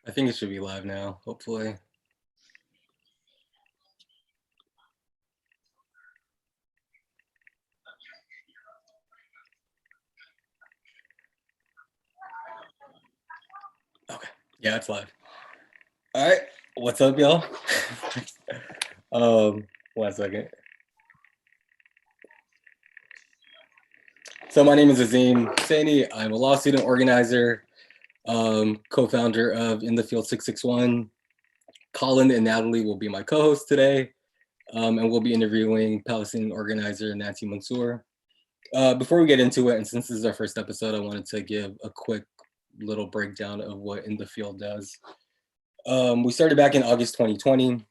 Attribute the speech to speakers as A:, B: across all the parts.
A: I think it should be live now, hopefully. Okay. Yeah, it's live. All right. What's up, y'all? um, 1 second. So my name is Azim Saini. I'm a law student organizer, co-founder of In the Field 661. Colin and Natalie will be my co-hosts today, and we'll be interviewing Palestinian organizer Nancy Mansour. Before we get into it, and since this is our first episode, I wanted to give a quick little breakdown of what In the Field does. We started back in August 2020.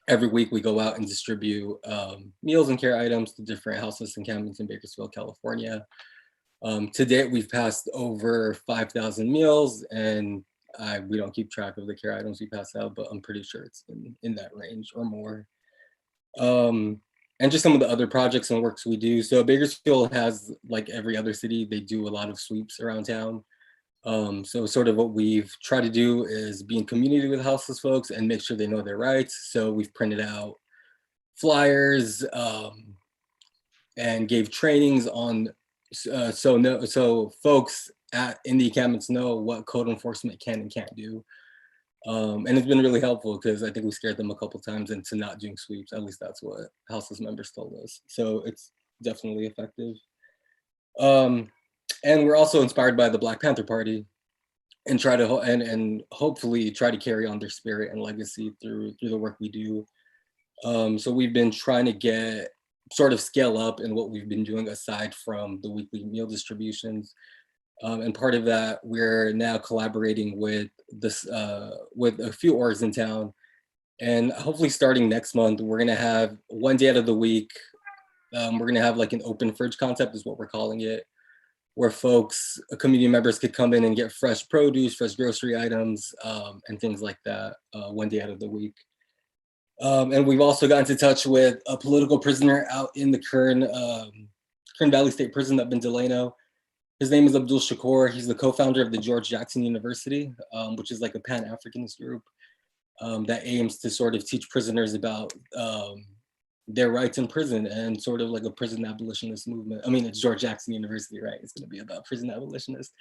A: Every week we go out and distribute meals and care items to different houseless encampments in Bakersfield, California. To date, we've passed over 5,000 meals, and we don't keep track of the care items we pass out, but I'm pretty sure it's in that range or more. And just some of the other projects and works we do. So Bakersfield has, like every other city, they do a lot of sweeps around town. So sort of what we've tried to do is be in community with houseless folks and make sure they know their rights. So we've printed out flyers and gave trainings on so folks in the encampments know what code enforcement can and can't do. And it's been really helpful because I think we scared them a couple times into not doing sweeps. At least that's what houseless members told us. So it's definitely effective. And we're also inspired by the Black Panther Party, and try to and hopefully try to carry on their spirit and legacy through the work we do. So we've been trying to get sort of scale up in what we've been doing aside from the weekly meal distributions. And part of that, we're now collaborating with with a few orgs in town, and hopefully starting next month, we're gonna have one day out of the week. We're gonna have like an open fridge concept, is what we're calling it, where folks, community members could come in and get fresh produce, fresh grocery items, and things like that one day out of the week. And we've also gotten into touch with a political prisoner out in the Kern Valley State Prison up in Delano. His name is Abdul Shakur. He's the co-founder of the George Jackson University, which is like a Pan-Africanist group that aims to sort of teach prisoners about their rights in prison, and sort of like a prison abolitionist movement. I mean, it's George Jackson University, right? It's going to be about prison abolitionists.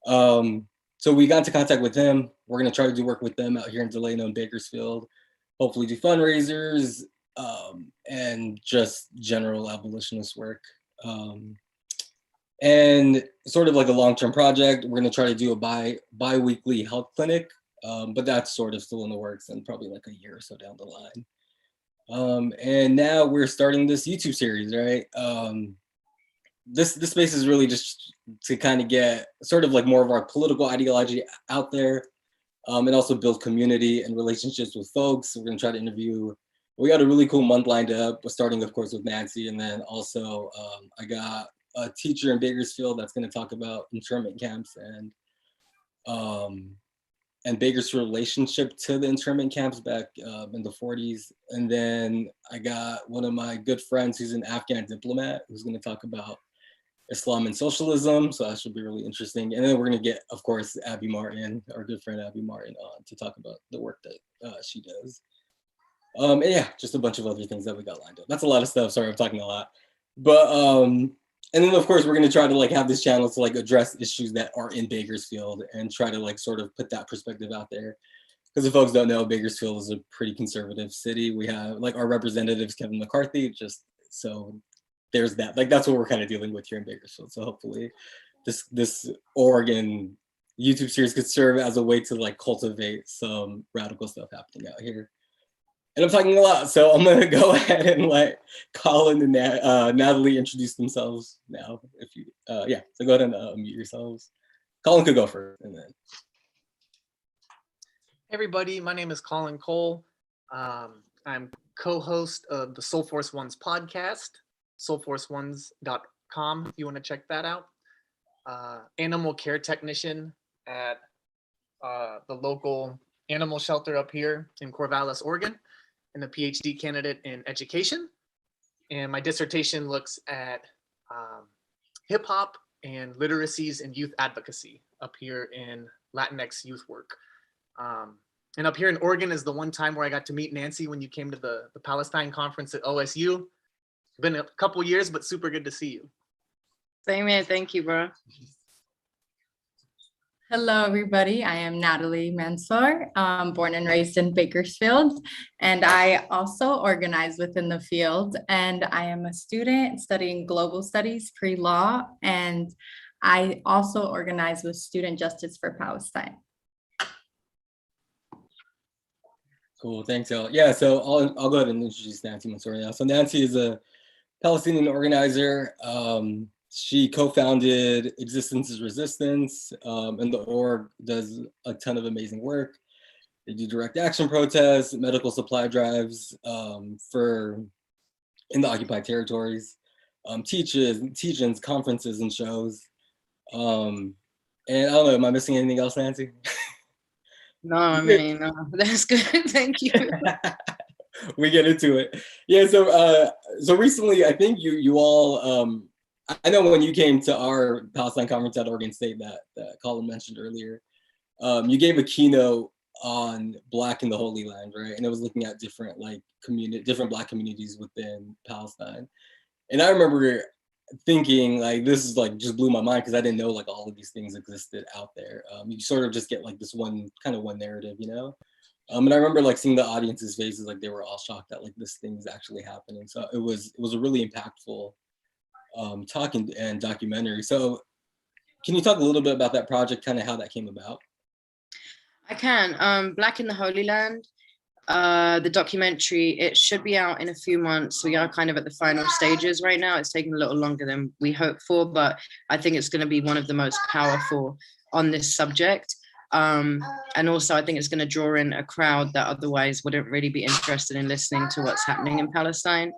A: So we got into contact with them. We're going to try to do work with them out here in Delano and Bakersfield, hopefully do fundraisers and just general abolitionist work. And sort of like a long-term project, we're going to try to do a bi-weekly health clinic, but that's sort of still in the works and probably like a year or so down the line. And now we're starting this YouTube series, right? This space is really just to kind of get sort of like more of our political ideology out there, and also build community and relationships with folks. We're gonna try to interview. We got a really cool month lined up. We're starting, of course, with Nancy, and then also I got a teacher in Bakersfield that's gonna talk about internment camps and Baker's relationship to the internment camps back in the 40s. And then I got one of my good friends who's an Afghan diplomat who's going to talk about Islam and socialism. So that should be really interesting. And then we're going to get, of course, Abby Martin, our good friend Abby Martin, on to talk about the work that she does. And yeah, just a bunch of other things that we got lined up. That's a lot of stuff. Sorry, I'm talking a lot. But and then of course we're going to try to like have this channel to like address issues that are in Bakersfield and try to like sort of put that perspective out there, because if folks don't know, Bakersfield is a pretty conservative city. We have like our representatives Kevin McCarthy, just so there's that, like that's what we're kind of dealing with here in Bakersfield. So hopefully this Oregon YouTube series could serve as a way to like cultivate some radical stuff happening out here. And I'm talking a lot, so I'm gonna go ahead and let Colin and Natalie introduce themselves now. If you, yeah, so go ahead and mute yourselves. Colin could go first, and then.
B: Hey everybody, my name is Colin Cole. I'm co-host of the Soul Force Ones podcast, soulforceones.com if you want to check that out. Animal care technician at the local animal shelter up here in Corvallis, Oregon, and a PhD candidate in education. And my dissertation looks at hip hop and literacies and youth advocacy up here in Latinx youth work. And up here in Oregon is the one time where I got to meet Nancy when you came to the Palestine conference at OSU. It's been a couple years, but super good to see you.
C: Same here. Thank you, bro.
D: Hello, everybody. I am Nancy Mansour, born and raised in Bakersfield, and I also organize within the field. And I am a student studying global studies, pre-law, and I also organize with Student Justice for Palestine.
A: Cool, thanks, y'all. Yeah, so I'll go ahead and introduce Nancy Mansour now. So Nancy is a Palestinian organizer. She co-founded Resistance and Resistance, and the org does a ton of amazing work. They do direct action protests, medical supply drives in the occupied territories, teach-ins, conferences, and shows. And I don't know, am I missing anything else, Nancy?
C: No, I mean, that's good. Thank you.
A: We get into it. Yeah, so recently, I think you all, I know when you came to our Palestine conference at Oregon State that Colin mentioned earlier, you gave a keynote on Black in the Holy Land, right? And it was looking at different different Black communities within Palestine. And I remember thinking like, this is like just blew my mind because I didn't know like all of these things existed out there. You sort of just get like this one narrative, you know? And I remember like seeing the audience's faces, like they were all shocked that like this thing is actually happening. So it was a really impactful talking and documentary. So can you talk a little bit about that project, kind of how that came about?
C: I can. Black in the Holy Land, the documentary, it should be out in a few months. We are kind of at the final stages right now. It's taking a little longer than we hoped for, but I think it's going to be one of the most powerful on this subject. And also I think it's going to draw in a crowd that otherwise wouldn't really be interested in listening to what's happening in Palestine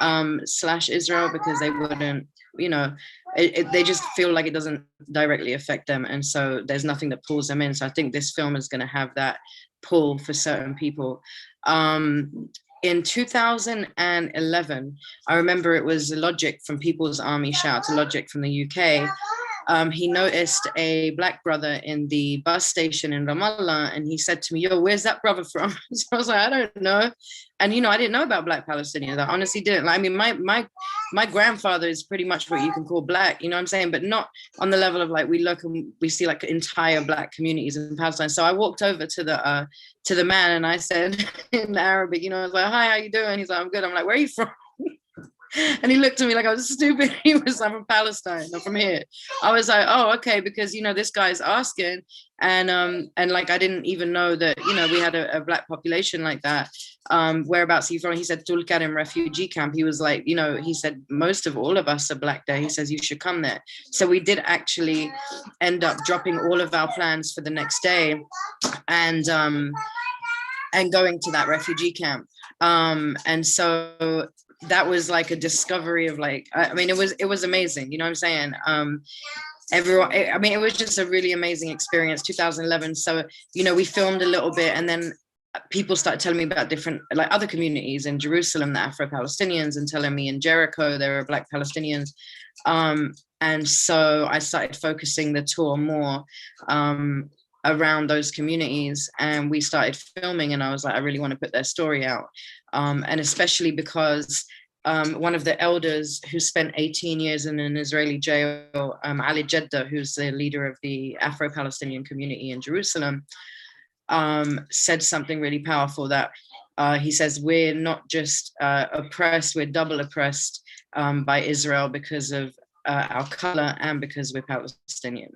C: / Israel, because they wouldn't, you know, they just feel like it doesn't directly affect them. And so there's nothing that pulls them in. So I think this film is going to have that pull for certain people. In 2011, I remember it was Logic from People's Army, shout out to Logic from the UK. He noticed a Black brother in the bus station in Ramallah, and he said to me, yo, where's that brother from? So I was like, I don't know. And, you know, I didn't know about Black Palestinians. I honestly didn't. Like, I mean, my grandfather is pretty much what you can call Black, you know what I'm saying? But not on the level of like, we look and we see like entire Black communities in Palestine. So I walked over to the man and I said in Arabic, you know, I was like, hi, how you doing? He's like, I'm good. I'm like, where are you from? And he looked at me like I was stupid. He was, I'm from Palestine, I'm from here. I was like, oh, okay, because, you know, this guy's asking. And like, I didn't even know that, you know, we had a Black population like that. Whereabouts are you from? He said, Tul Karim refugee camp. He was like, you know, he said, most of all of us are Black there. He says, you should come there. So we did actually end up dropping all of our plans for the next day and going to that refugee camp. And so that was like a discovery of like, I mean, it was amazing. You know what I'm saying? Everyone, I mean, it was just a really amazing experience, 2011. So, you know, we filmed a little bit and then people started telling me about different, like other communities in Jerusalem, the Afro-Palestinians, and telling me in Jericho, there were Black Palestinians. And so I started focusing the tour more around those communities, and we started filming, and I was like, I really want to put their story out. And especially because one of the elders who spent 18 years in an Israeli jail, Ali Jeddah, who's the leader of the Afro-Palestinian community in Jerusalem, said something really powerful that he says, we're not just oppressed, we're double oppressed by Israel because of our color and because we're Palestinian.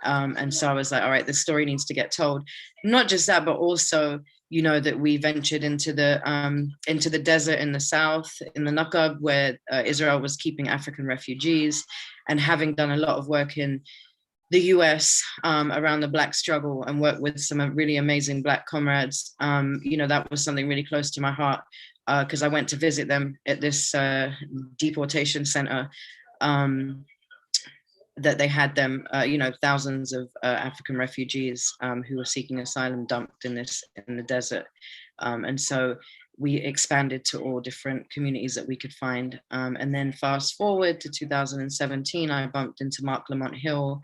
C: And so I was like, all right, the story needs to get told. Not just that, but also, you know, that we ventured into the desert in the south, in the Nakab, where Israel was keeping African refugees, and having done a lot of work in the US around the Black struggle and worked with some really amazing Black comrades. You know, that was something really close to my heart because I went to visit them at this deportation center that they had them, you know, thousands of African refugees who were seeking asylum dumped in the desert. And so we expanded to all different communities that we could find. And then fast forward to 2017, I bumped into Mark Lamont Hill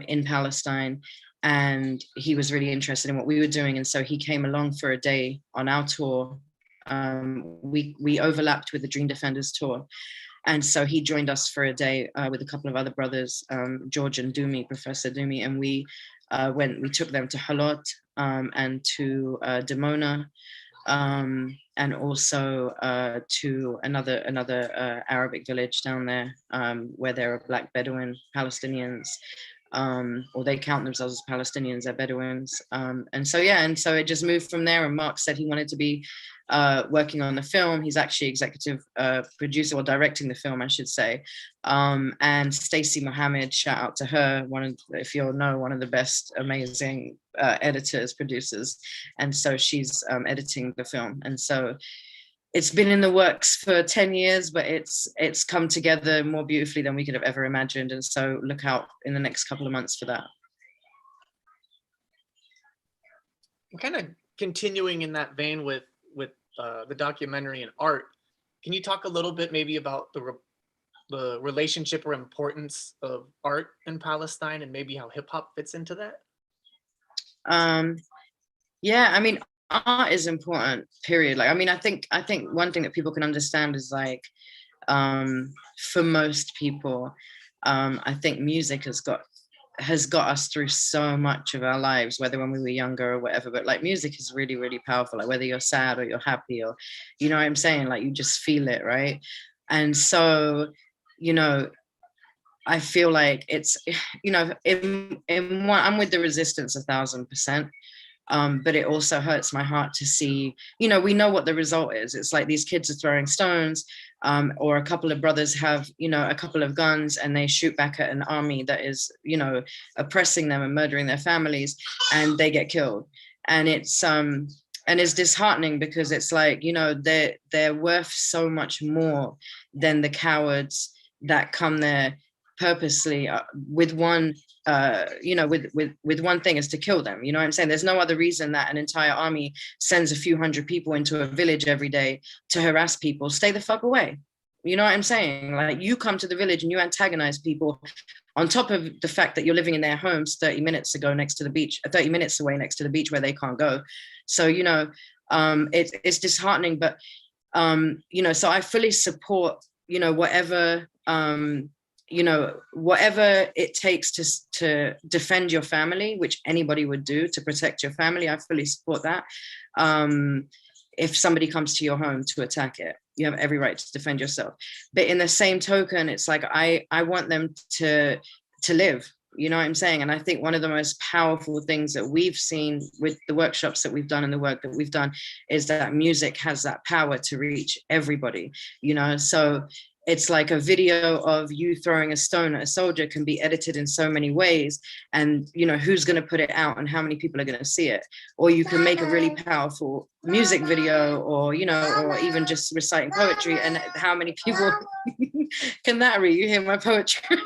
C: in Palestine. and he was really interested in what we were doing, and so he came along for a day on our tour. We overlapped with the Dream Defenders tour, and so he joined us for a day with a couple of other brothers, George and Dumi, Professor Dumi, and we took them to Halot and to Dimona, and also to another Arabic village down there, where there are Black Bedouin Palestinians, or they count themselves as Palestinians, they're Bedouins. And so it just moved from there. And Mark said he wanted to be working on the film. He's actually executive producer, or directing the film, I should say. And Stacey Mohammed, shout out to her, if you'll know, one of the best, amazing editors, producers. And so she's editing the film. And so it's been in the works for 10 years, but it's come together more beautifully than we could have ever imagined. And so look out in the next couple of months for that.
B: Kind of continuing in that vein with the documentary and art, can you talk a little bit maybe about the relationship or importance of art in Palestine, and maybe how hip hop fits into that?
C: Yeah, I mean, art is important, period. Like, I mean, I think one thing that people can understand is, like, for most people, I think music has got us through so much of our lives, whether when we were younger or whatever. But like, music is really, really powerful. Like, whether you're sad or you're happy, or, you know what I'm saying? Like, you just feel it, right? And so, you know, I feel like it's, you know, I'm with the Resistance 1,000%. But it also hurts my heart to see, you know, we know what the result is. It's like these kids are throwing stones, or a couple of brothers have, you know, a couple of guns, and they shoot back at an army that is, you know, oppressing them and murdering their families, and they get killed. And it's disheartening, because it's like, you know, they're worth so much more than the cowards that come there purposely with one with one thing, is to kill them. You know what I'm saying? There's no other reason that an entire army sends a few hundred people into a village every day to harass people. Stay the fuck away. You know what I'm saying? Like, you come to the village and you antagonize people, on top of the fact that you're living in their homes 30 minutes away next to the beach where they can't go. So, you know, it's disheartening, but you know, so I fully support, you know, whatever it takes to defend your family, which anybody would do to protect your family. I fully support that. If somebody comes to your home to attack it, you have every right to defend yourself. But in the same token, it's like, I want them to live, you know what I'm saying? And I think one of the most powerful things that we've seen with the workshops that we've done and the work that we've done is that music has that power to reach everybody, you know? So it's like a video of you throwing a stone at a soldier can be edited in so many ways, and, you know, who's going to put it out and how many people are going to see it. Or you can make a really powerful music video, or, you know, or even just reciting poetry, and how many people can that reach? You hear my poetry,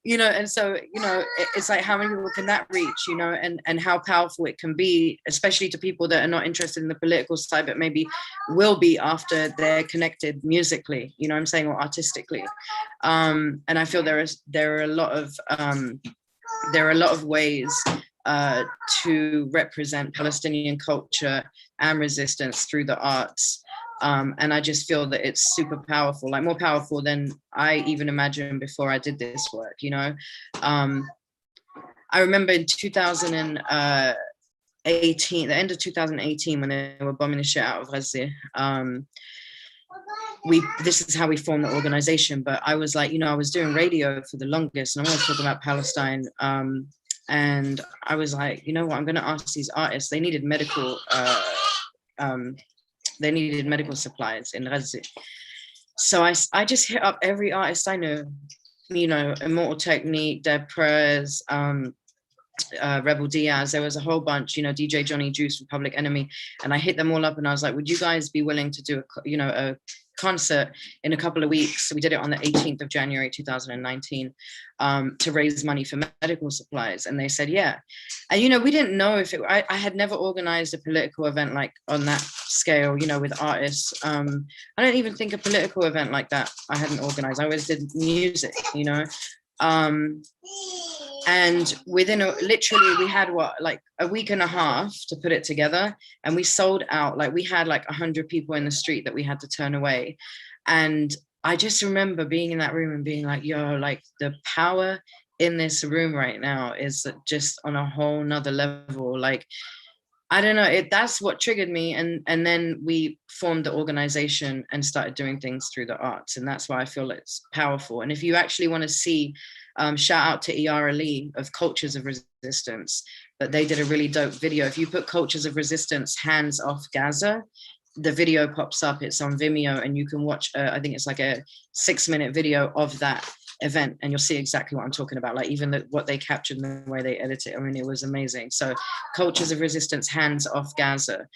C: you know? And so, you know, it's like, how many people can that reach, you know, and how powerful it can be, especially to people that are not interested in the political side, but maybe will be after they're connected musically, you know what I'm saying, or artistically. And I feel there are a lot of ways to represent Palestinian culture and resistance through the arts. And I just feel that it's super powerful, like more powerful than I even imagined before I did this work, you know? I remember in 2018, the end of 2018, when they were bombing the shit out of Gaza, this is how we formed the organization. But I was like, you know, I was doing radio for the longest, and I want to talk about Palestine. And I was like, you know what, I'm going to ask these artists. They needed medical supplies in Gaza. So I just hit up every artist I knew, you know, Immortal Technique, Dead Prez, Rebel Diaz. There was a whole bunch, you know, DJ Johnny Juice from Public Enemy. And I hit them all up, and I was like, would you guys be willing to do a concert in a couple of weeks? So we did it on the 18th of January 2019, to raise money for medical supplies. And they said yeah. And, you know, we didn't know if I had never organized a political event like on that scale, you know, with artists. I don't even think a political event like that I hadn't organized. I always did music, you know. And within literally we had like a week and a half to put it together, and we sold out. Like we had like 100 people in the street that we had to turn away. And I just remember being in that room and being like, yo, like the power in this room right now is just on a whole nother level. Like, I don't know, that's what triggered me. And then we formed the organization and started doing things through the arts. And that's why I feel it's powerful. And if you actually want to see, shout out to ER Ali of Cultures of Resistance, that they did a really dope video. If you put Cultures of Resistance, Hands Off Gaza, the video pops up, it's on Vimeo, and you can watch, I think it's like a 6-minute video of that event, and you'll see exactly what I'm talking about, like even what they captured and the way they edited it. I mean, it was amazing. So Cultures of Resistance, Hands Off Gaza,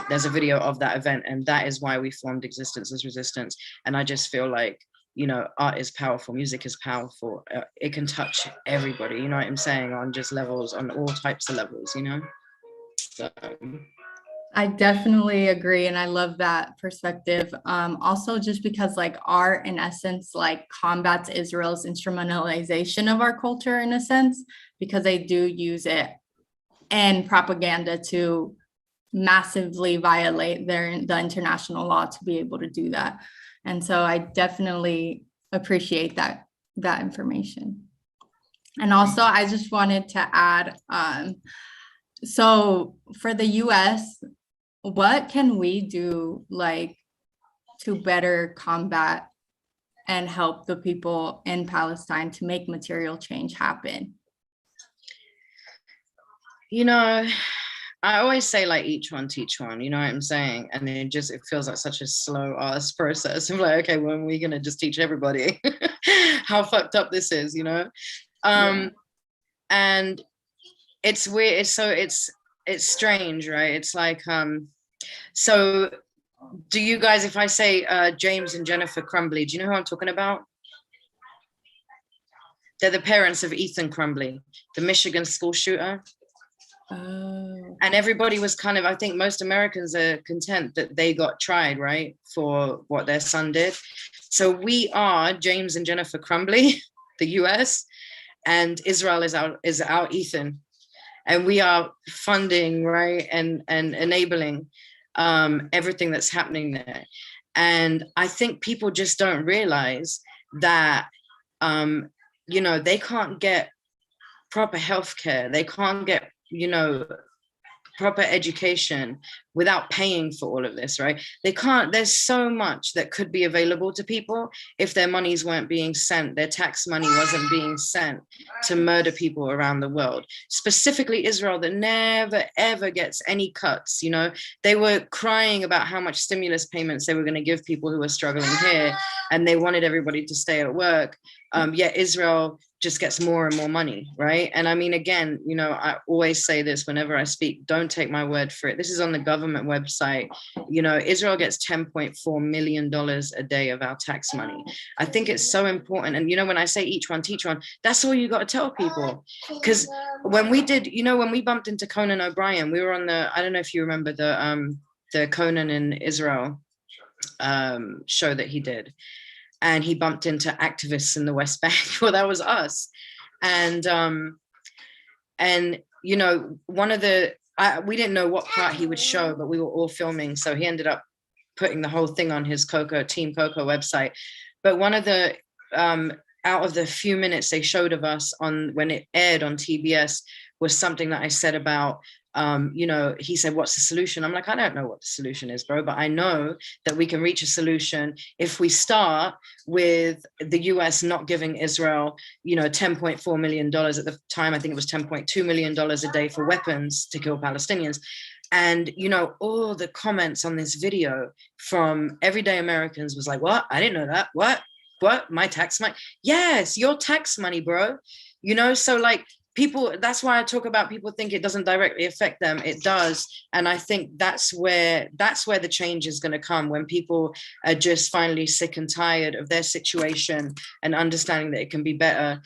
C: there's a video of that event, and that is why we formed Existence as Resistance. And I just feel like, you know, art is powerful, music is powerful, it can touch everybody, you know what I'm saying, on just levels, on all types of levels, you know. So
D: I definitely agree. And I love that perspective. Also, just because like art in essence, like combats Israel's instrumentalization of our culture in a sense, because they do use it and propaganda to massively violate the international law to be able to do that. And so I definitely appreciate that information. And also, I just wanted to add, so for the US, what can we do like to better combat and help the people in Palestine to make material change happen?
C: You know, I always say like each one teach one, you know what I'm saying? And it feels like such a slow ass process. I'm like, okay, when are we gonna just teach everybody how fucked up this is, you know? And it's weird, it's strange, right? It's like, so do you guys, if I say James and Jennifer Crumbly, do you know who I'm talking about? They're the parents of Ethan Crumbly, the Michigan school shooter.
D: Oh.
C: And everybody was kind of, I think most Americans are content that they got tried, right, for what their son did. So we are James and Jennifer Crumbly, the US, and Israel is our Ethan. And we are funding, right, and enabling everything that's happening there. And I think people just don't realize that, you know, they can't get proper healthcare. They can't get, you know, proper education without paying for all of this, right? They can't, there's so much that could be available to people if their monies weren't being sent, their tax money wasn't being sent to murder people around the world, specifically Israel, that never ever gets any cuts. You know, they were crying about how much stimulus payments they were going to give people who were struggling here, and they wanted everybody to stay at work. Yet Israel just gets more and more money, right? And I mean, again, you know, I always say this whenever I speak, don't take my word for it. This is on the government website. You know, Israel gets $10.4 million a day of our tax money. I think it's so important. And, you know, when I say each one, teach one, that's all you got to tell people. Because when we did, you know, when we bumped into Conan O'Brien, we were on I don't know if you remember the Conan in Israel show that he did. And he bumped into activists in the West Bank. Well, that was us. And you know, one of we didn't know what part he would show, but we were all filming. So he ended up putting the whole thing on his Team Coco website. But one of the, out of the few minutes they showed of us when it aired on TBS was something that I said about, you know, he said, what's the solution? I'm like, I don't know what the solution is, bro, but I know that we can reach a solution if we start with the US not giving Israel, you know, $10.4 million at the time. I think it was $10.2 million a day for weapons to kill Palestinians. And, you know, all the comments on this video from everyday Americans was like, what? I didn't know that. What? My tax money? Yes, your tax money, bro. You know, so like, people, that's why I talk about people think it doesn't directly affect them. It does. And I think that's where the change is going to come, when people are just finally sick and tired of their situation and understanding that it can be better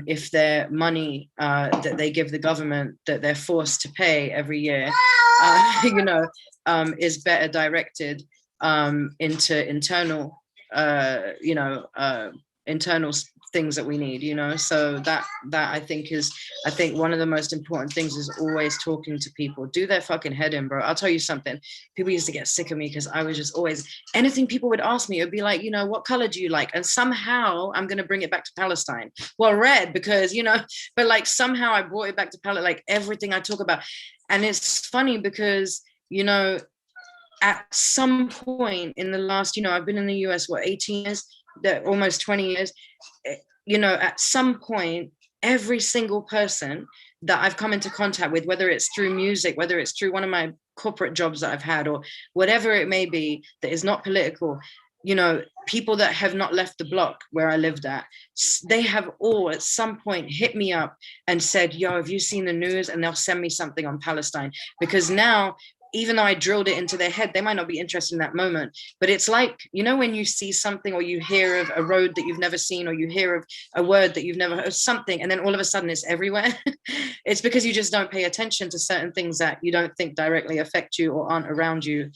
C: if their money that they give the government, that they're forced to pay every year, you know, is better directed into internal, you know, internal things that we need, you know. So that I think one of the most important things is always talking to people. Do their fucking head in, bro. I'll tell you something. People used to get sick of me because I was just always, anything people would ask me, it would be like, you know, what color do you like? And somehow I'm gonna bring it back to Palestine. Well, red, because, you know, but like somehow I brought it back to Palestine, like everything I talk about. And it's funny because, you know, at some point in the last, you know, I've been in the US, what, 18 years, almost 20 years, you know, at some point, every single person that I've come into contact with, whether it's through music, whether it's through one of my corporate jobs that I've had, or whatever it may be, that is not political, you know, people that have not left the block where I lived at, they have all at some point hit me up and said, yo, have you seen the news? And they'll send me something on Palestine. Because now, even though I drilled it into their head, they might not be interested in that moment. But it's like, you know, when you see something or you hear of a road that you've never seen, or you hear of a word that you've never heard, something, and then all of a sudden it's everywhere. It's because you just don't pay attention to certain things that you don't think directly affect you or aren't around you.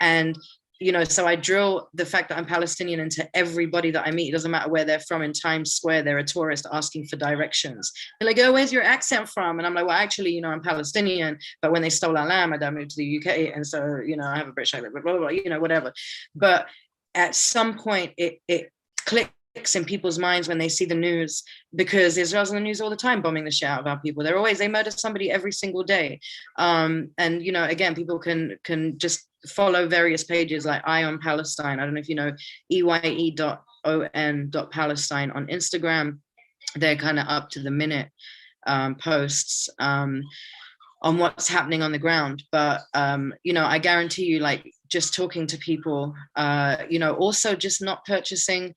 C: And you know, so I drill the fact that I'm Palestinian into everybody that I meet. It doesn't matter where they're from. In Times Square, they're a tourist asking for directions. They're like, oh, where's your accent from? And I'm like, well, actually, you know, I'm Palestinian, but when they stole our land, my dad moved to the UK. And so, you know, I have a British accent, blah, blah, blah, you know, whatever. But at some point, it clicks in people's minds when they see the news, because Israel's on the news all the time, bombing the shit out of our people. They murder somebody every single day. And, you know, again, people can just follow various pages like Eye on Palestine. I don't know if you know EYE.ON.Palestine on Instagram. They're kind of up to the minute posts on what's happening on the ground. But, you know, I guarantee you, like, just talking to people, you know, also just not purchasing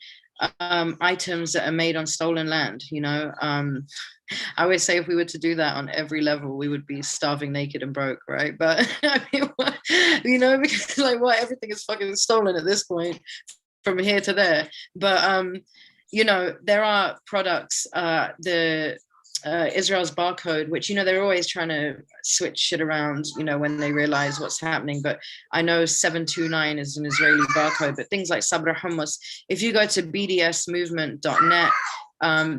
C: items that are made on stolen land, you know. I always say if we were to do that on every level, we would be starving, naked, and broke, right? But I mean, you know, because like what, everything is fucking stolen at this point, from here to there. But you know, there are products, Israel's barcode, which, you know, they're always trying to switch shit around, you know, when they realize what's happening. But I know 729 is an Israeli barcode, but things like Sabra Hummus, if you go to bdsmovement.net,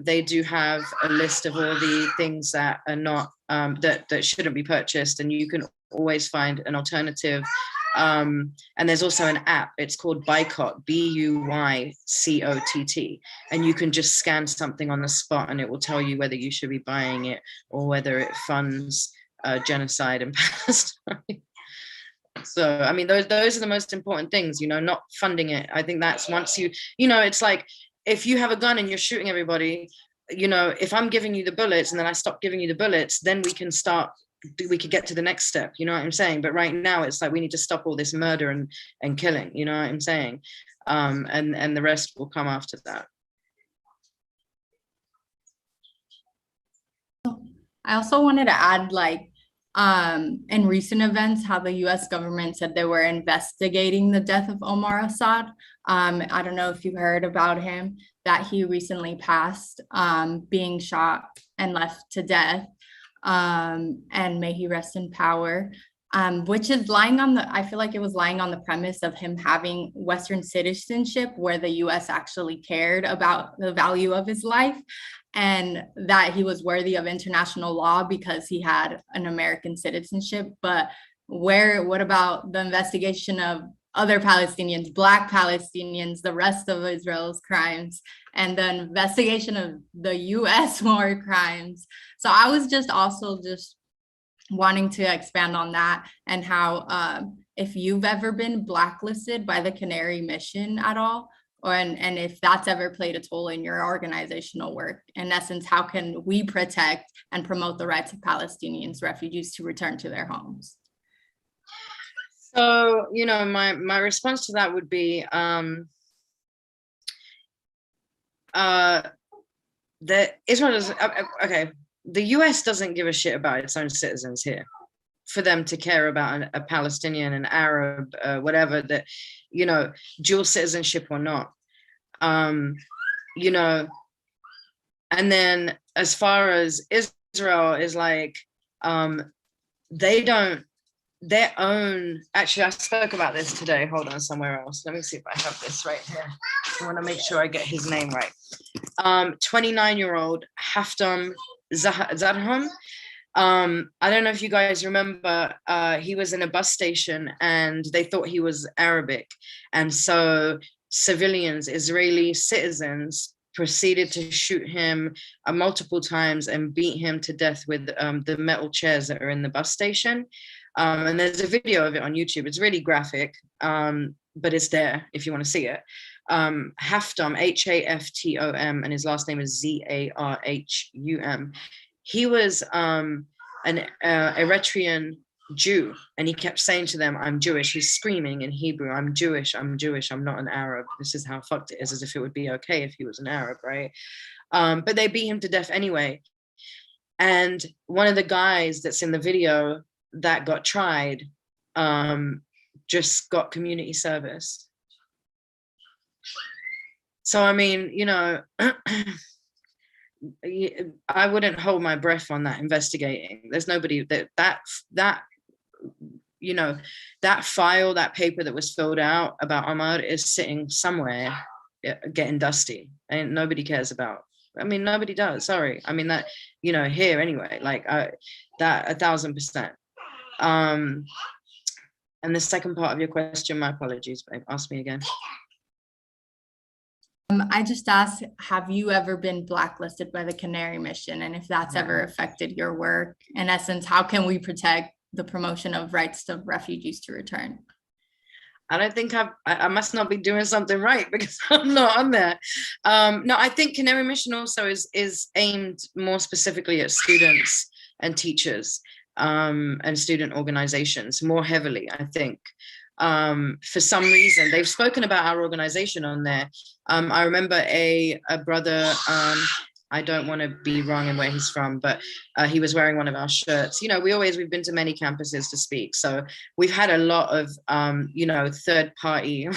C: they do have a list of all the things that are not, that shouldn't be purchased, and you can always find an alternative. And there's also an app, it's called Buycott, BUYCOTT, and you can just scan something on the spot and it will tell you whether you should be buying it or whether it funds genocide in Palestine. So, I mean, those are the most important things, you know, not funding it. I think that's once you know, it's like, if you have a gun and you're shooting everybody, you know, if I'm giving you the bullets and then I stop giving you the bullets, then we could get to the next step, you know what I'm saying? But right now it's like, we need to stop all this murder and killing, you know what I'm saying? And the rest will come after that.
D: I also wanted to add, like, in recent events, how the US government said they were investigating the death of Omar Assad. I don't know if you heard about him, that he recently passed, being shot and left to death. And may he rest in power. Which is I feel like it was lying on the premise of him having Western citizenship, where the US actually cared about the value of his life, and that he was worthy of international law because he had an American citizenship. But what about the investigation of other Palestinians, Black Palestinians, the rest of Israel's crimes, and the investigation of the US war crimes? So I was just wanting to expand on that, and how if you've ever been blacklisted by the Canary Mission at all, and if that's ever played a toll in your organizational work. In essence, how can we protect and promote the rights of Palestinians refugees to return to their homes?
C: So, you know, my response to that would be that Israel does, okay, the US doesn't give a shit about its own citizens here. For them to care about a Palestinian, an Arab, whatever, that, you know, dual citizenship or not, you know. And then as far as Israel is like, they don't, their own, actually I spoke about this today, hold on, somewhere else, let me see if I have this right here. I want to make sure I get his name right. 29-year-old Haftam Zadham. I don't know if you guys remember, he was in a bus station and they thought he was Arabic. And so civilians, Israeli citizens, proceeded to shoot him multiple times and beat him to death with the metal chairs that are in the bus station. And there's a video of it on YouTube. It's really graphic, but it's there if you want to see it. Haftam, Haftom, and his last name is Zarhum. He was an Eritrean Jew, and he kept saying to them, I'm Jewish. He's screaming in Hebrew, I'm Jewish, I'm Jewish, I'm not an Arab. This is how fucked it is, as if it would be okay if he was an Arab, right? But they beat him to death anyway. And one of the guys that's in the video that got tried just got community service. So, I mean, you know, I wouldn't hold my breath on that investigating. There's nobody that you know, that file, that paper that was filled out about Ahmad is sitting somewhere getting dusty, and nobody cares about. I mean, nobody does. Sorry. I mean, that, you know, here anyway, like that 1000%. And the second part of your question, my apologies, babe. Ask me again.
D: I just asked, have you ever been blacklisted by the Canary Mission? And if that's ever affected your work, in essence, how can we protect the promotion of rights of refugees to return?
C: I don't think I must not be doing something right because I'm not on there. No, I think Canary Mission also is aimed more specifically at students and teachers and student organizations more heavily, I think. For some reason, they've spoken about our organization on there. I remember a brother, I don't want to be wrong in where he's from, but he was wearing one of our shirts. You know, we've been to many campuses to speak. So we've had a lot of, you know, third party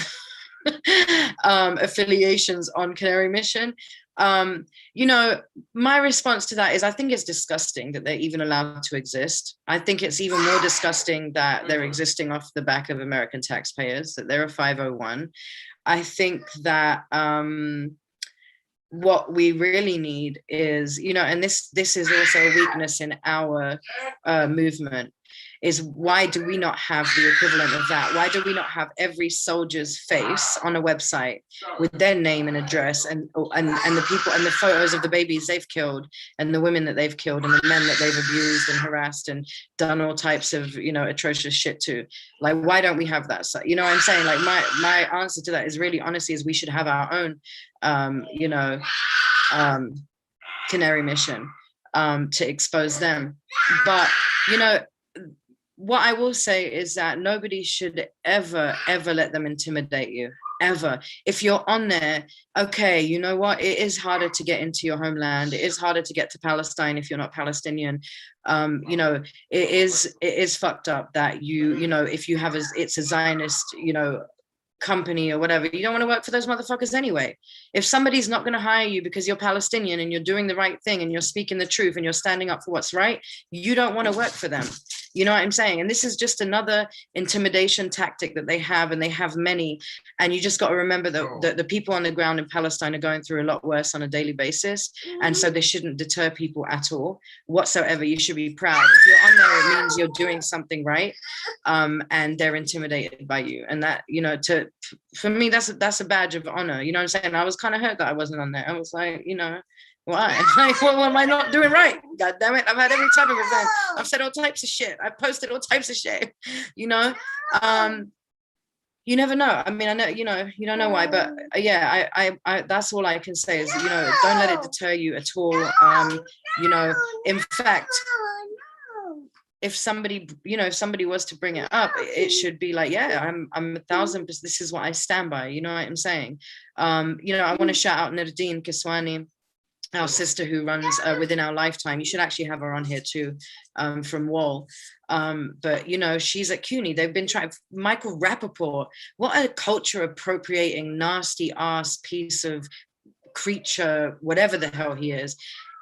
C: affiliations on Canary Mission. You know, my response to that is I think it's disgusting that they're even allowed to exist. I think it's even more disgusting that they're existing off the back of American taxpayers, that they're a 501. I think that what we really need is, you know, and this is also a weakness in our movement, is why do we not have the equivalent of that? Why do we not have every soldier's face on a website with their name and address and the people and the photos of the babies they've killed and the women that they've killed and the men that they've abused and harassed and done all types of, you know, atrocious shit to? Like, why don't we have that? So, you know what I'm saying? Like my answer to that is really honestly is we should have our own, you know, Canary Mission to expose them. But, you know, what I will say is that nobody should ever let them intimidate you, ever. If you're on there, okay, you know what? It is harder to get into your homeland. It is harder to get to Palestine if you're not Palestinian. You know, it is fucked up that you know, if you have it's a Zionist, you know, company or whatever, you don't want to work for those motherfuckers anyway. If somebody's not going to hire you because you're Palestinian and you're doing the right thing and you're speaking the truth and you're standing up for what's right, you don't want to work for them. You know what I'm saying? And this is just another intimidation tactic that they have, and they have many. And you just got to remember that the people on the ground in Palestine are going through a lot worse on a daily basis. And so they shouldn't deter people at all whatsoever. You should be proud. If you're on there, it means you're doing something right. And they're intimidated by you. And that, you know, for me, that's a badge of honor. You know what I'm saying? I was kind of hurt that I wasn't on there. I was like, you know, why? Like, what am I not doing right? God damn it. I've had every type of event. I've said all types of shit. I've posted all types of shit, you know? You never know. I mean, I know, you know, you don't know why, but yeah, I that's all I can say is, you know, don't let it deter you at all. You know, in fact, if somebody was to bring it up, it should be like, yeah, I'm 1000%. This is what I stand by. You know what I'm saying? You know, I want to shout out Nardine Kiswani, our sister who runs Within Our Lifetime. You should actually have her on here too, from Wall. But, you know, she's at CUNY. They've been trying, Michael Rappaport, what a culture appropriating, nasty ass piece of creature, whatever the hell he is.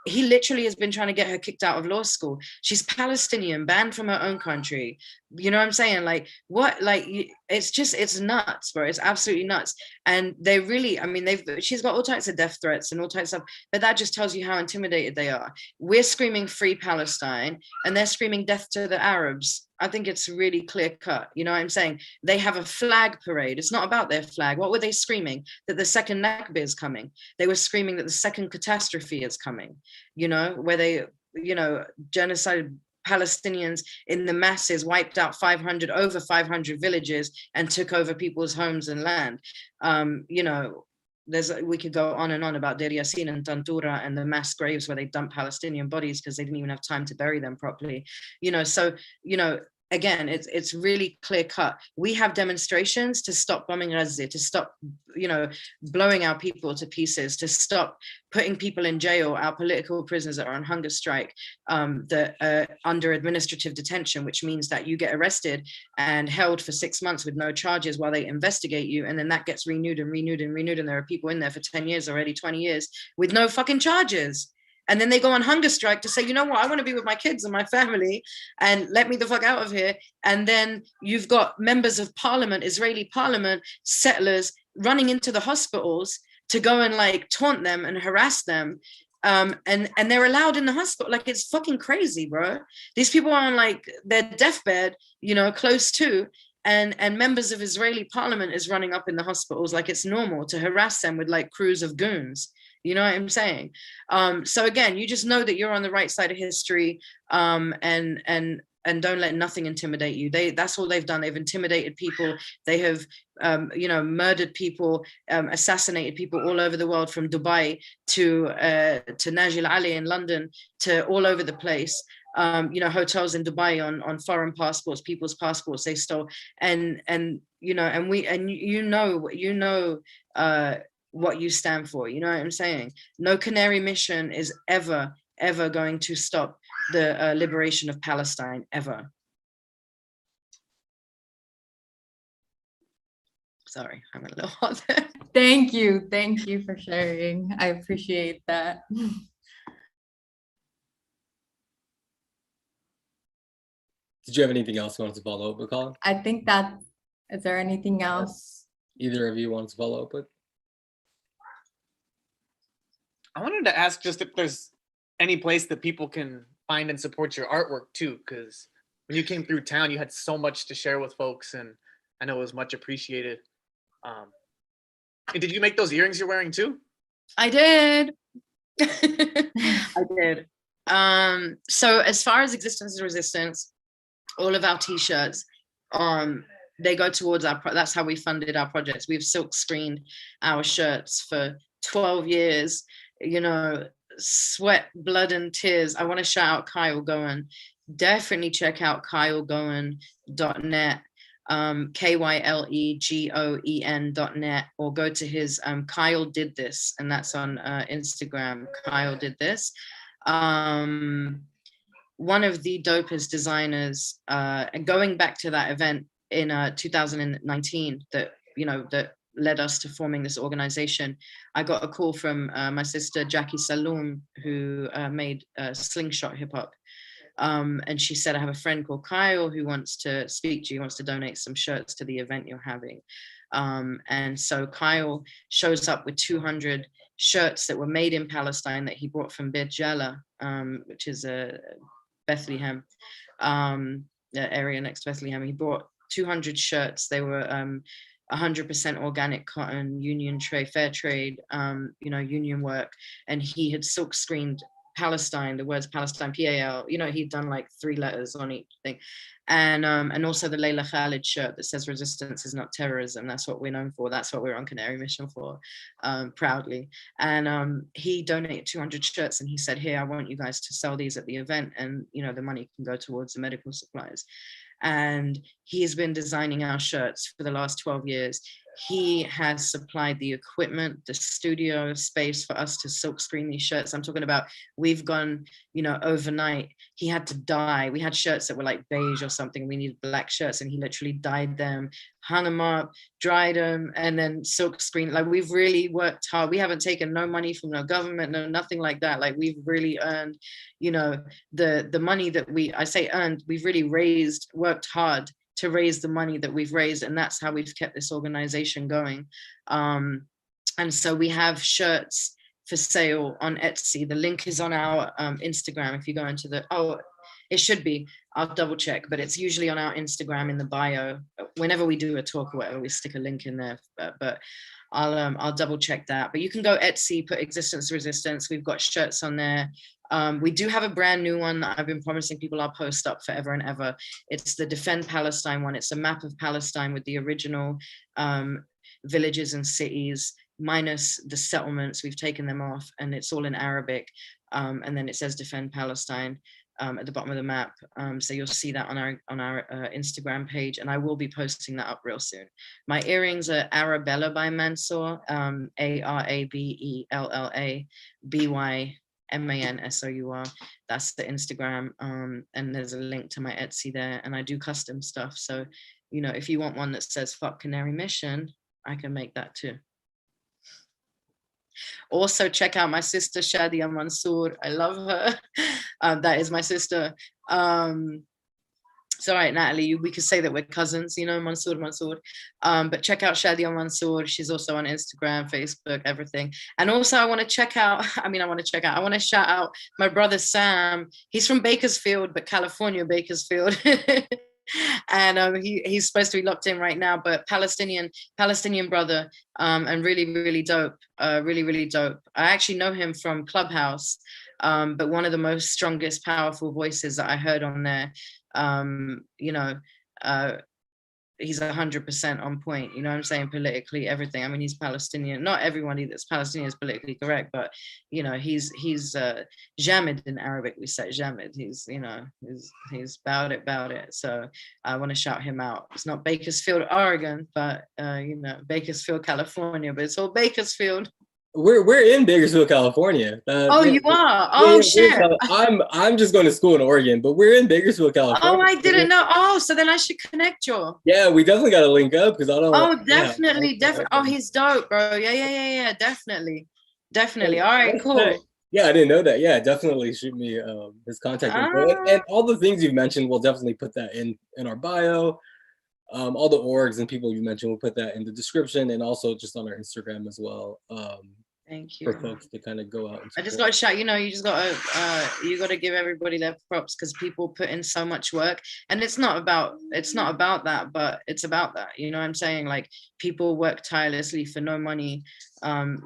C: He literally has been trying to get her kicked out of law school. She's Palestinian, banned from her own country, You know what I'm saying? Like what, like it's nuts, bro. It's absolutely nuts. And they really, I mean, she's got all types of death threats and all types of, but that just tells you how intimidated they are. We're screaming free Palestine and they're screaming death to the Arabs. I think it's really clear cut. You know what I'm saying? They have a flag parade. It's not about their flag. What were they screaming? That the second Nakba is coming. They were screaming that the second catastrophe is coming, you know, where they, you know, genocide Palestinians in the masses wiped out over 500 villages and took over people's homes and land. You know, we could go on and on about Deir Yassin and Tantura and the mass graves where they dump Palestinian bodies because they didn't even have time to bury them properly. You know, so, you know, again, it's really clear cut. We have demonstrations to stop bombing Gaza, to stop, you know, blowing our people to pieces, to stop putting people in jail, our political prisoners that are on hunger strike, that are under administrative detention, which means that you get arrested and held for 6 months with no charges while they investigate you. And then that gets renewed and renewed and renewed. And there are people in there for 10 years already, 20 years with no fucking charges. And then they go on hunger strike to say, you know what, I want to be with my kids and my family and let me the fuck out of here. And then you've got members of parliament, Israeli parliament, settlers running into the hospitals to go and like taunt them and harass them. And they're allowed in the hospital. Like, it's fucking crazy, bro. These people are on like their deathbed, you know, close to, and members of Israeli parliament is running up in the hospitals like it's normal to harass them with like crews of goons. You know what I'm saying? So again, you just know that you're on the right side of history, and don't let nothing intimidate you. That's all they've done. They've intimidated people. They have, you know, murdered people, assassinated people all over the world, from Dubai to Najil Ali in London, to all over the place. You know, hotels in Dubai on foreign passports, people's passports they stole, and you know, and you know what you stand for. You know what I'm saying? No Canary mission is ever going to stop the liberation of Palestine, ever. Sorry, I'm a little hot there.
D: Thank you for sharing. I appreciate that.
A: Did you have anything else you wanted to follow up with, Colin?
D: I think is there anything else?
A: Either of you wanted to follow up with?
B: I wanted to ask just if there's any place that people can find and support your artwork too, because when you came through town, you had so much to share with folks, and I know it was much appreciated. And did you make those earrings you're wearing too?
C: I did. I did. So as far as Existence and Resistance, all of our t-shirts, they go towards that's how we funded our projects. We've silk screened our shirts for 12 years, you know, sweat, blood, and tears. I want to shout out Kyle Goen. Definitely check out kylegoen.net, KYLEGOEN.net, or go to his Kyle Did This, and that's on Instagram. Kyle Did This. One of the dopest designers, and going back to that event in 2019 that, you know, that led us to forming this organization, I got a call from my sister Jackie Saloom, who made Slingshot Hip Hop. And she said, I have a friend called Kyle who wants to speak to you, wants to donate some shirts to the event you're having. And so Kyle shows up with 200 shirts that were made in Palestine that he brought from Bir Jala, which is Bethlehem, the area next to Bethlehem. He brought 200 shirts. They were 100% organic cotton, union trade, fair trade, you know, union work. And he had silk screened Palestine, the words Palestine, PAL, you know, he'd done like 3 letters on each thing. And also the Layla Khalid shirt that says resistance is not terrorism. That's what we're known for. That's what we're on Canary Mission for, proudly. And he donated 200 shirts and he said, here, I want you guys to sell these at the event, and, you know, the money can go towards the medical supplies. And he has been designing our shirts for the last 12 years. He has supplied the equipment, the studio space for us to silk screen these shirts. I'm talking about, we've gone, you know, overnight. He had to dye. We had shirts that were like beige or something. We needed black shirts, and he literally dyed them, hung them up, dried them, and then silk screen. Like, we've really worked hard. We haven't taken no money from no government, no nothing like that. Like, we've really earned, you know, the money that I say earned, we've really worked hard to raise the money that we've raised, and that's how we've kept this organization going. And so we have shirts for sale on Etsy. The link is on our Instagram. If you go into it should be, I'll double check, but it's usually on our Instagram in the bio. Whenever we do a talk or whatever, we stick a link in there, but I'll double check that. But you can go Etsy, put Existence Resistance. We've got shirts on there. We do have a brand new one that I've been promising people I'll post up forever and ever. It's the Defend Palestine one. It's a map of Palestine with the original villages and cities, minus the settlements. We've taken them off, and it's all in Arabic. And then it says Defend Palestine at the bottom of the map. So you'll see that on our Instagram page, and I will be posting that up real soon. My earrings are Arabella by Mansour, ARABELLABYMANSOUR. That's the Instagram, and there's a link to my Etsy there, and I do custom stuff. So, you know, if you want one that says "Fuck Canary Mission," I can make that too. Also, check out my sister Shadia Mansour. I love her. That is my sister. It's all right, Natalie, we could say that we're cousins, you know, Mansour. But check out Shadia Mansour. She's also on Instagram, Facebook, everything. And also I want to shout out my brother Sam. He's from Bakersfield, but California, Bakersfield. And he's supposed to be locked in right now, but Palestinian brother, and really dope, really dope. I actually know him from Clubhouse, but one of the most strongest, powerful voices that I heard on there. You know, he's 100% on point, you know what I'm saying, politically, everything. I mean, he's Palestinian. Not everybody that's Palestinian is politically correct, but, you know, he's Jamid in Arabic, we say Jamid. He's, you know, he's about it. So I want to shout him out. It's not Bakersfield, Oregon, but, you know, Bakersfield, California, but it's all Bakersfield.
A: We're in Bakersfield, California.
C: You are? Oh, shit.
A: I'm just going to school in Oregon, but we're in Bakersfield, California.
C: Oh, I didn't know. Oh, so then I should connect you.
A: Yeah, we definitely got to link up because I don't.
C: Oh, definitely. Oh, he's dope, bro. Yeah. Definitely. All right, cool.
A: Yeah, I didn't know that. Yeah, definitely shoot me his contact info. And all the things you've mentioned, we'll definitely put that in our bio. All the orgs and people you mentioned, we'll put that in the description, and also just on our Instagram as well.
C: Thank you.
A: For folks to kind of go out and
C: I just got to shout, you know, you got to give everybody their props, because people put in so much work, and it's not about that, but it's about that, you know what I'm saying? Like, people work tirelessly for no money,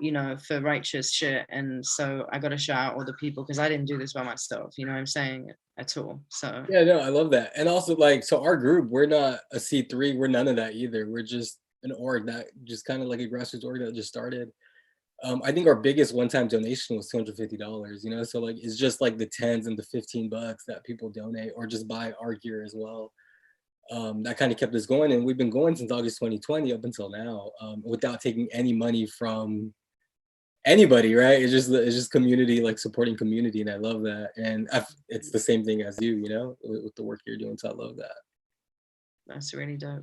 C: you know, for righteous shit. And so I got to shout out all the people, because I didn't do this by myself, you know what I'm saying, at all. So
A: yeah, no, I love that. And also, like, so our group, we're not a C3, we're none of that either. We're just an org that just kind of like a grassroots org that just started. I think our biggest one-time donation was $250, you know, so like it's just like the 10s and the $15 that people donate or just buy our gear as well. That kind of kept us going, and we've been going since August 2020 up until now, without taking any money from anybody, right? It's just community, like supporting community, and I love that. And it's the same thing as you know, with the work you're doing, so I love that.
C: That's really dope.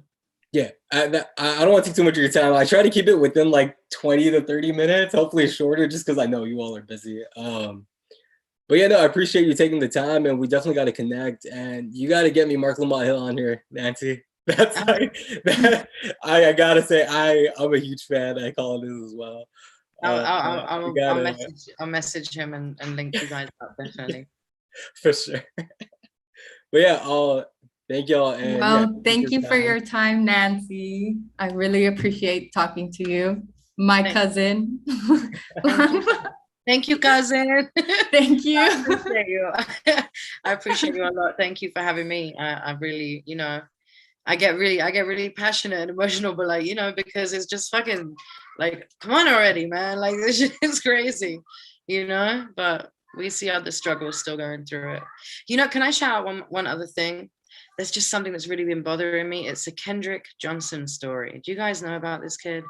A: Yeah, I don't want to take too much of your time. I try to keep it within like 20 to 30 minutes, hopefully shorter, just because I know you all are busy. But yeah, no, I appreciate you taking the time, and we definitely got to connect. And you got to get me Mark Lamont Hill on here, Nancy. That's like that. I gotta say, I'm a huge fan. I call it this as well.
C: I'll message him and link you guys up, definitely.
A: For sure. But yeah, thank y'all. And
D: well, thank you for your time, Nancy. I really appreciate talking to you, my cousin.
C: Thank you, cousin.
D: Thank you.
C: I appreciate you. I appreciate you a lot. Thank you for having me. I really, you know, I get really passionate and emotional, but like, you know, because it's just fucking like, come on already, man. Like, this shit is crazy, you know, but we see other struggles still going through it. You know, can I shout out one other thing? there's just something that's really been bothering me. It's a Kendrick Johnson story. Do you guys know about this kid?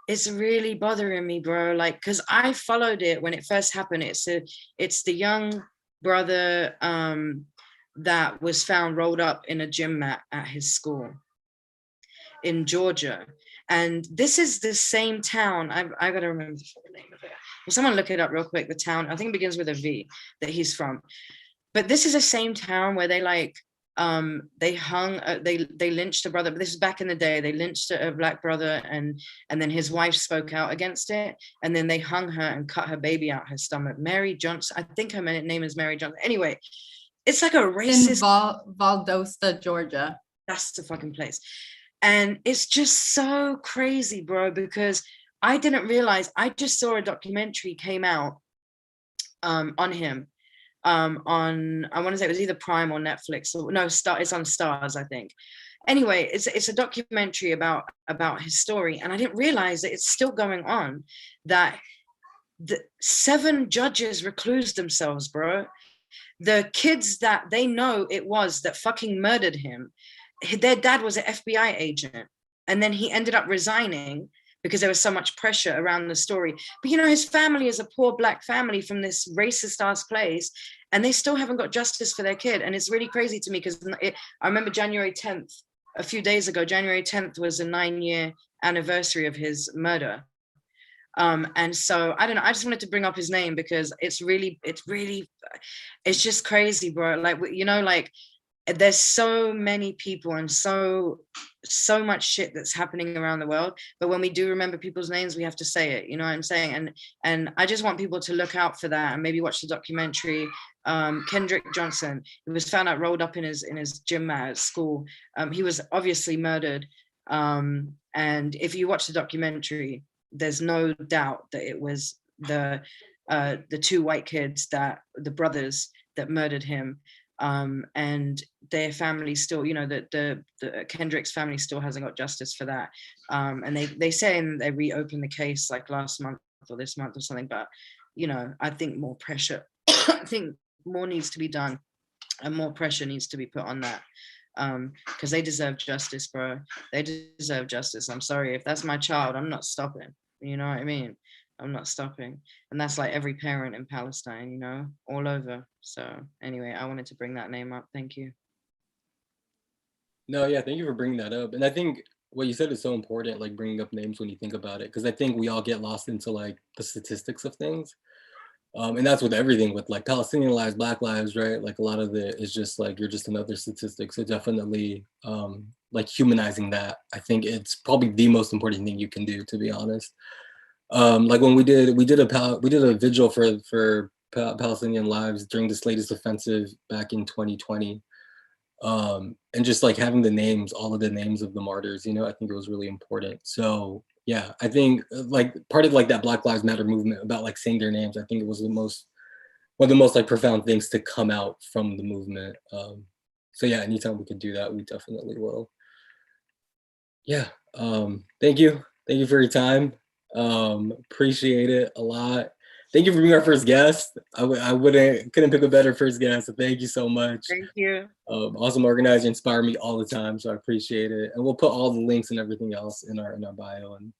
C: It's really bothering me, bro. Like, cause I followed it when it first happened. It's the young brother that was found rolled up in a gym mat at his school in Georgia. And this is the same town. I gotta remember the name of it. Well, someone look it up real quick. The town, I think it begins with a V, that he's from. But this is the same town where they like they hung they lynched a brother. But this is back in the day. They lynched a black brother, and then his wife spoke out against it, and then they hung her and cut her baby out her stomach. Mary Johnson, I think her name is Mary Johnson. Anyway, it's like a racist.
D: In Valdosta, Georgia.
C: That's the fucking place. And it's just so crazy, bro, because I didn't realize. I just saw a documentary came out on him. On, I want to say it was either Prime or Netflix, or no, it's on Stars, I think. Anyway, it's a documentary about his story, and I didn't realize that it's still going on, that the 7 judges reclused themselves, bro. The kids that they know it was that fucking murdered him, their dad was an FBI agent, and then he ended up resigning because there was so much pressure around the story. But you know, his family is a poor black family from this racist ass place, and they still haven't got justice for their kid. And it's really crazy to me because I remember January 10th, a few days ago, January 10th was a 9-year anniversary of his murder. And so I don't know, I just wanted to bring up his name because it's just crazy, bro. Like, you know, like there's so many people and so much shit that's happening around the world, but when we do remember people's names, we have to say it, you know what I'm saying? And I just want people to look out for that and maybe watch the documentary. Kendrick Johnson, he was found out rolled up in his gym mat at school. He was obviously murdered, and if you watch the documentary, there's no doubt that it was the 2 white kids, that the brothers that murdered him. And their family still, you know, the Kendrick's family still hasn't got justice for that. And they say they reopened the case like last month or this month or something, but you know, I think more pressure, I think more needs to be done and more pressure needs to be put on that. Because they deserve justice, bro. They deserve justice. I'm sorry, if that's my child, I'm not stopping. You know what I mean? I'm not stopping. And that's like every parent in Palestine, you know, all over. So anyway, I wanted to bring that name up. Thank you.
A: No, yeah, thank you for bringing that up. And I think what you said is so important, like bringing up names when you think about it, because I think we all get lost into like the statistics of things. And that's with everything, with like Palestinian lives, Black lives, right? Like a lot of it is just like, you're just another statistic. So definitely like humanizing that, I think it's probably the most important thing you can do, to be honest. Like when we did a vigil for Palestinian lives during this latest offensive back in 2020. And just like having the names, all of the names of the martyrs, you know, I think it was really important. So yeah, I think like part of like that Black Lives Matter movement about like saying their names, I think it was one of the most like profound things to come out from the movement. So yeah, anytime we could do that, we definitely will. Yeah, thank you for your time. Appreciate it a lot. Thank you for being our first guest. Couldn't pick a better first guest. So thank you so much.
C: Thank you.
A: Awesome organizer, inspire me all the time. So I appreciate it. And we'll put all the links and everything else in our bio. And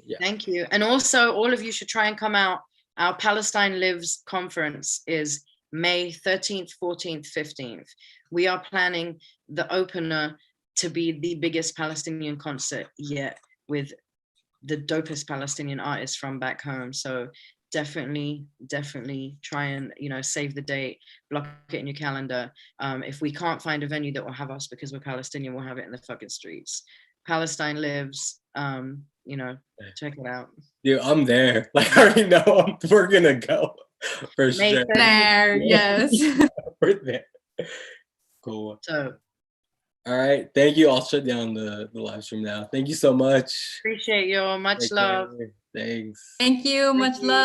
A: yeah.
C: Thank you. And also all of you should try and come out. Our Palestine Lives conference is May 13th, 14th, 15th. We are planning the opener to be the biggest Palestinian concert yet, with the dopest Palestinian artists from back home. So definitely try and, you know, save the date, block it in your calendar. If we can't find a venue that will have us because we're Palestinian, we'll have it in the fucking streets. Palestine Lives, you know, check it out.
A: Dude, I'm there. Like, I already know we're gonna go for sure.
D: There, yes.
A: We're there. Cool.
C: So
A: all right, thank you. I'll shut down the live stream now. Thank you so much.
C: appreciate you. Much
A: Take
C: love.
A: care. Thanks.
D: Thank you. Much love.